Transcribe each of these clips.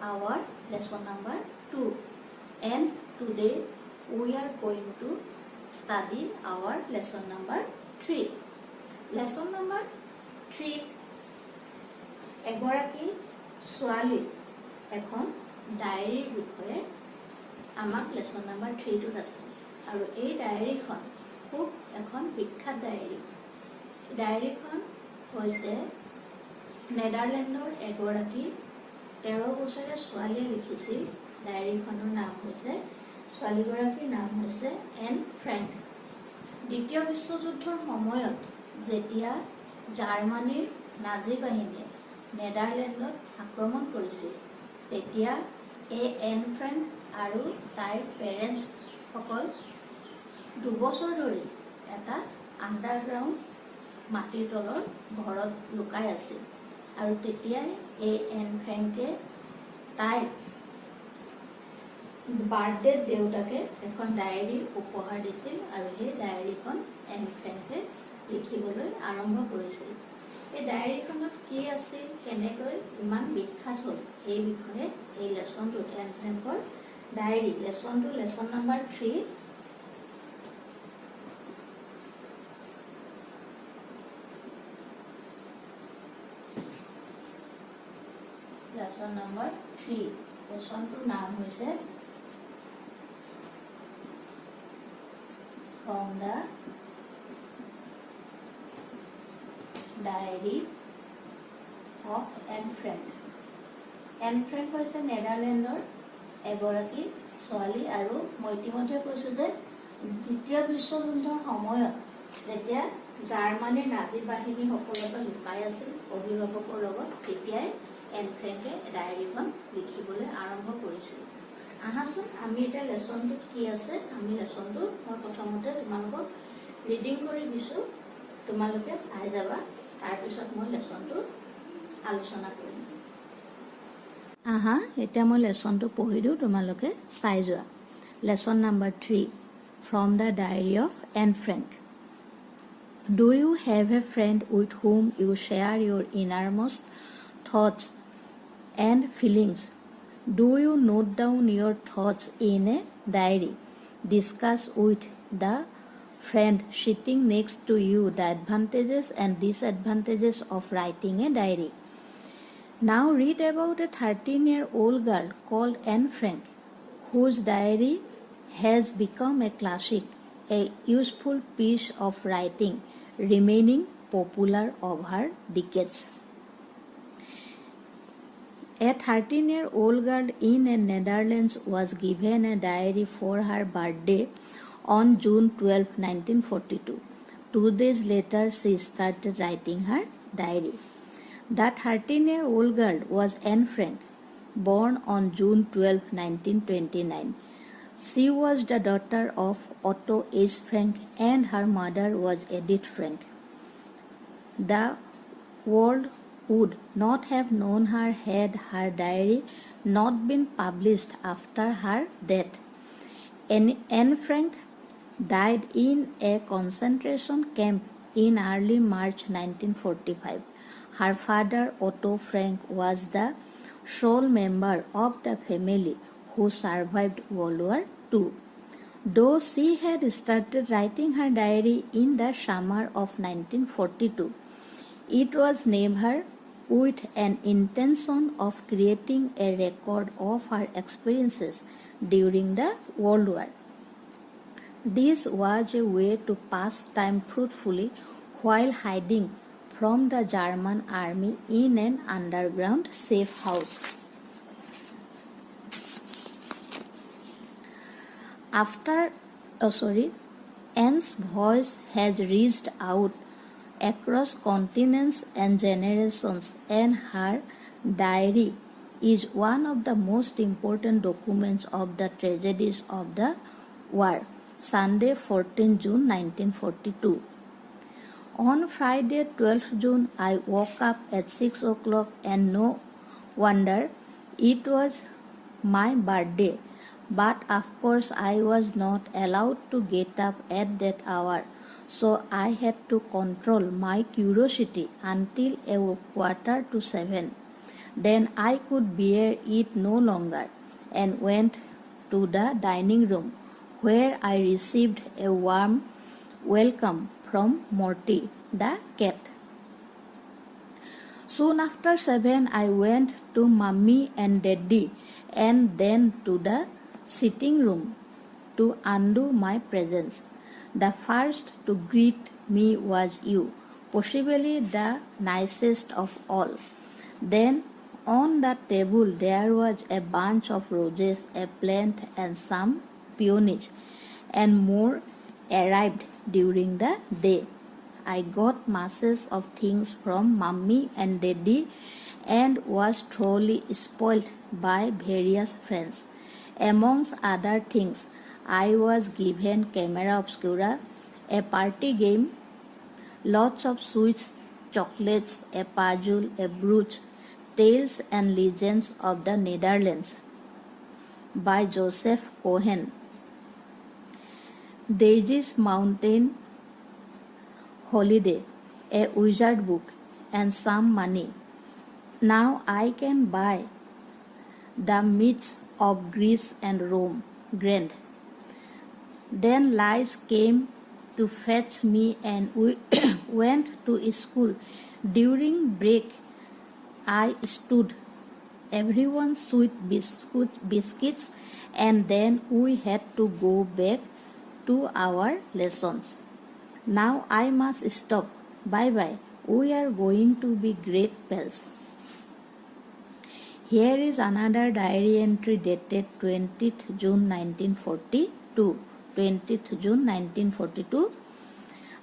our lesson number 2, and today we are going to study our lesson number 3. Lesson number 3 এগৰাকী ছোৱালীৰ এখন ডায়েৰীৰ বিষয়ে আমাক লেসন নাম্বাৰ 3 টোত আছে আৰু এই ডায়েৰীখন খুব এখন বিখ্যাত ডায়েৰীখন হৈছে নেদাৰলেণ্ডৰ এগৰাকী 13 বছৰীয়া ছোৱালীয়ে লিখিছিল। ডায়েৰীখনৰ নাম হৈছে ছোৱালীগৰাকীৰ নাম হৈছে এন ফ্ৰেংক। দ্বিতীয় বিশ্বযুদ্ধৰ সময়ত যেতিয়া জাৰ্মানীৰ নাজি বাহিনীয়ে নেদাৰলেণ্ডত আক্ৰমণ কৰিছিল তেতিয়া এই এন ফ্ৰেংক আৰু তাইৰ পেৰেণ্টছসকল 2 বছৰ ধৰি এটা আণ্ডাৰগ্ৰাউণ্ড মাটিৰ তলৰ ঘৰত লুকাই আছিল আৰু তেতিয়াই এই এন ফ্ৰেংকে তাইৰ বাৰ্থডে দেউতাকে এখন ডায়েৰী উপহাৰ দিছিল আৰু সেই ডায়েৰীখন এন ফ্ৰেংকে লিখিবলৈ আৰম্ভ কৰিছিল। এই ডায়েৰীখনত কি আছিল, কেনেকৈ ইমান বিখ্যাত হ'ল এই বিষয়ে এই লেসনটোত এন ফ্ৰেংকৰ ডায়েৰী লেসনটো লেসন নাম্বাৰ 3 লেসন নাম্বাৰ 3 লেসনটোৰ নাম হৈছে From the Diary of Anne Frank. Anne Frank হৈছে নেদাৰলেণ্ডৰ এগৰাকী ছোৱালী আৰু মই ইতিমধ্যে কৈছোঁ যে দ্বিতীয় বিশ্বযুদ্ধৰ সময়ত যেতিয়া জাৰ্মানীৰ নাজি বাহিনী সকলোতে লুকাই আছিল অভিভাৱকৰ লগত তেতিয়াই এন ফ্ৰেংকে ডায়েৰীখন লিখিবলৈ আৰম্ভ কৰিছিল। আহাচোন আমি এটা লেসনটোত কি আছে আমি লেসনটো মই প্ৰথমতে তোমালোকক ৰিডিং কৰি দিছোঁ, তোমালোকে চাই যাবা, তাৰপিছত মই লেসনটো আলোচনা কৰিম। এতিয়া মই লেসনটো পঢ়ি দিওঁ, তোমালোকে চাই যোৱা। Lesson number 3 from the diary of Anne Frank. Do you have a friend with whom you share your innermost thoughts and feelings? Do you note down your thoughts in a diary? Discuss with the friend sitting next to you the advantages and disadvantages of writing a diary. Now read about a 13-year-old girl called Anne Frank, whose diary has become a classic, a useful piece of writing, remaining popular over decades. A 13-year-old girl in the Netherlands was given a diary for her birthday on June 12, 1942. 2 days later, she started writing her diary. The 13-year-old girl was Anne Frank, born on June 12, 1929. She was the daughter of Otto H. Frank and her mother was Edith Frank. The world would not have known her had her diary not been published after her death. Anne Frank died in a concentration camp in early March 1945. Her father, Otto Frank, was the sole member of the family who survived World War II. Though she had started writing her diary in the summer of 1942, it was never with an intention of creating a record of her experiences during the World War. This was a way to pass time fruitfully while hiding from the German army in an underground safe house. Anne's voice has reached out across continents and generations, and her diary is one of the most important documents of the tragedies of the war. Sunday, 14 June 1942. On Friday, 12th June, I woke up at 6 o'clock, and no wonder, it was my birthday. But of course I was not allowed to get up at that hour, so I had to control my curiosity until a 6:15. Then I could bear it no longer and went to the dining room, where I received a warm welcome from Morty, the cat. Soon after 7, I went to Mummy and Daddy and then to the sitting room to undo my presence. The first to greet me was you, possibly the nicest of all. Then on the table there was a bunch of roses, a plant, and some peonies, and more arrived during the day. I got masses of things from Mummy and Daddy and was thoroughly spoiled by various friends. Amongst other things, I was given camera obscura, a party game, lots of sweets, chocolates, a puzzle, a brooch, Tales and Legends of the Netherlands by Joseph Cohen, Daisy's Mountain Holiday, a wizard book, and some money. Now I can buy the myths of Greece and Rome, grand. Then Liz came to fetch me and we went to school. During break, I stood everyone's sweet biscuits and then we had to go back to our lessons. Now I must stop. Bye-bye. We are going to be great pals. Here is another diary entry dated 20th June 1942. 20th June 1942.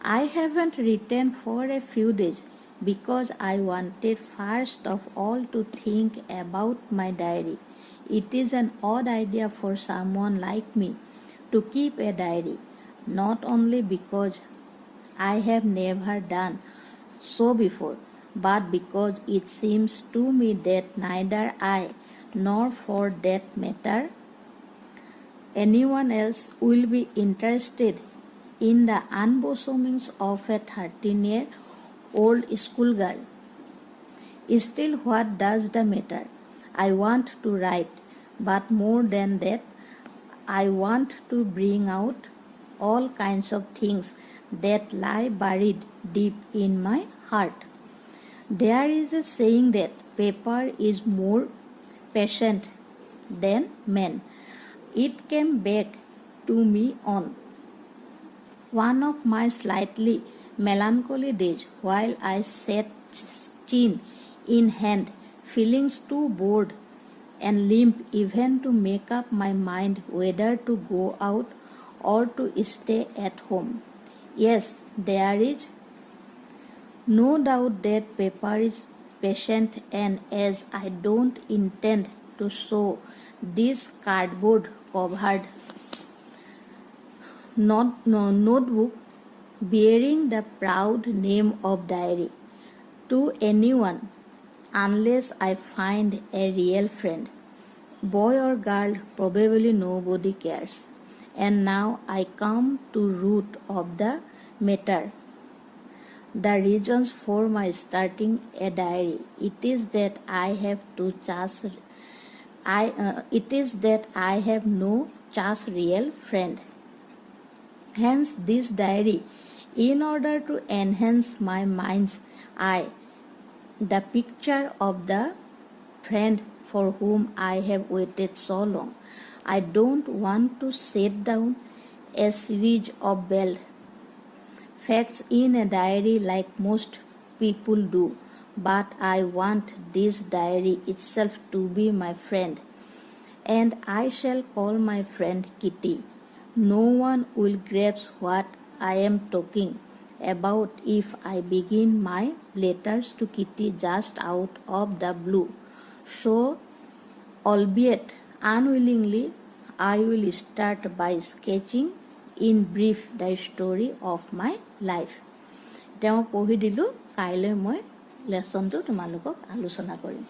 I haven't written for a few days because I wanted first of all to think about my diary. It is an odd idea for someone like me to keep a diary, not only because I have never done so before, but because it seems to me that neither I, nor for that matter anyone else, will be interested in the unbosomings of a 13-year-old schoolgirl. Still, what does the matter? I want to write, but more than that, I want to bring out all kinds of things that lie buried deep in my heart. There is a saying that paper is more patient than man. It came back to me on one of my slightly melancholy days while I sat chin in hand, feeling too bored and limp even to make up my mind whether to go out or to stay at home. Yes, there is no doubt that paper is patient, and as I don't intend to show this cardboard covered notebook bearing the proud name of diary to anyone unless I find a real friend, boy or girl, probably nobody cares. And now I come to root of the matter, the reasons for my starting a diary. It is that I have no real friend. Hence this diary, in order to enhance my mind's eye the picture of the friend for whom I have waited so long. I don't want to set down a series of bald facts in a diary like most people do, but I want this diary itself to be my friend, and I shall call my friend Kitty. No one will grasp what I am talking about if I begin my letters to Kitty just out of the blue. So, albeit unwillingly, I will start by sketching in brief the story of my life. এতিয়া মই পঢ়ি দিলোঁ, কাইলৈ মই লেচনটো তোমালোকক আলোচনা কৰিম।